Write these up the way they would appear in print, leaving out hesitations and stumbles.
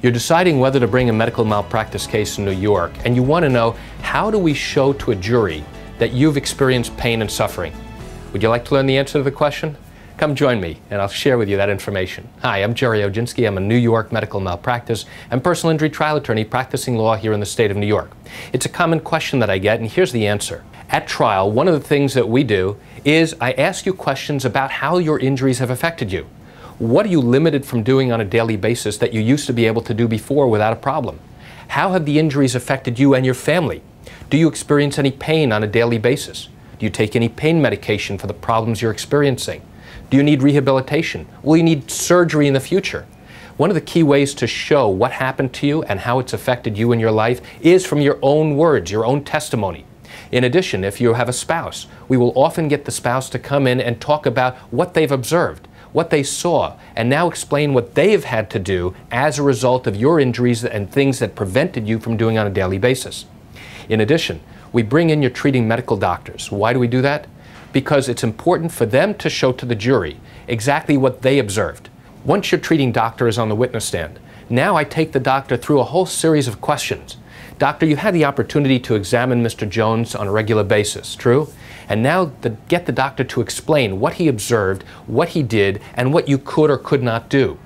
You're deciding whether to bring a medical malpractice case in New York, and you want to know, how do we show to a jury that you've experienced pain and suffering? Would you like to learn the answer to the question? Come join me, and I'll share with you that information. Hi, I'm Jerry Oginski. I'm a New York medical malpractice and personal injury trial attorney practicing law here in the state of New York. It's a common question that I get, and here's the answer. At trial, one of the things that we do is I ask you questions about how your injuries have affected you. What are you limited from doing on a daily basis that you used to be able to do before without a problem? How have the injuries affected you and your family? Do you experience any pain on a daily basis? Do you take any pain medication for the problems you're experiencing? Do you need rehabilitation? Will you need surgery in the future? One of the key ways to show what happened to you and how it's affected you in your life is from your own words, your own testimony. In addition, if you have a spouse, we will often get the spouse to come in and talk about what they've observed, what they saw, and now explain what they have had to do as a result of your injuries and things that prevented you from doing on a daily basis. In addition, we bring in your treating medical doctors. Why do we do that? Because it's important for them to show to the jury exactly what they observed. Once your treating doctor is on the witness stand, now I take the doctor through a whole series of questions. Doctor, you had the opportunity to examine Mr. Jones on a regular basis, true? And now get the doctor to explain what he observed, what he did, and what you could or could not do.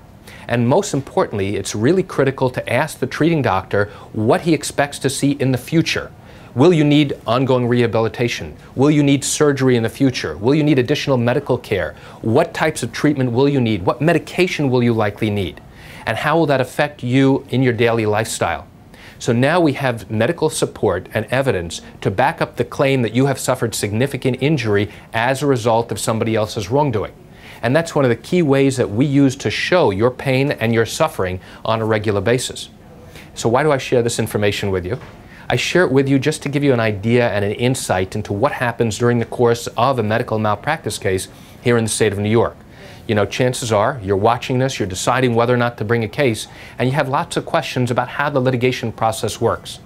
And most importantly, it's really critical to ask the treating doctor what he expects to see in the future. Will you need ongoing rehabilitation? Will you need surgery in the future? Will you need additional medical care? What types of treatment will you need? What medication will you likely need? And how will that affect you in your daily lifestyle? So now we have medical support and evidence to back up the claim that you have suffered significant injury as a result of somebody else's wrongdoing. And that's one of the key ways that we use to show your pain and your suffering on a regular basis. So why do I share this information with you? I share it with you just to give you an idea and an insight into what happens during the course of a medical malpractice case here in the state of New York. You know, chances are you're watching this, you're deciding whether or not to bring a case, and you have lots of questions about how the litigation process works.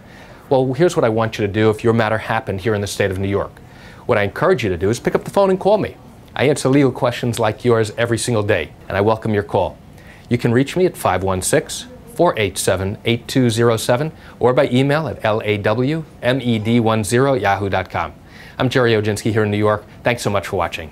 Well, here's what I want you to do if your matter happened here in the state of New York. What I encourage you to do is pick up the phone and call me. I answer legal questions like yours every single day, and I welcome your call. You can reach me at 516-487-8207 or by email at lawmed10@yahoo.com. I'm Jerry Oginski here in New York. Thanks so much for watching.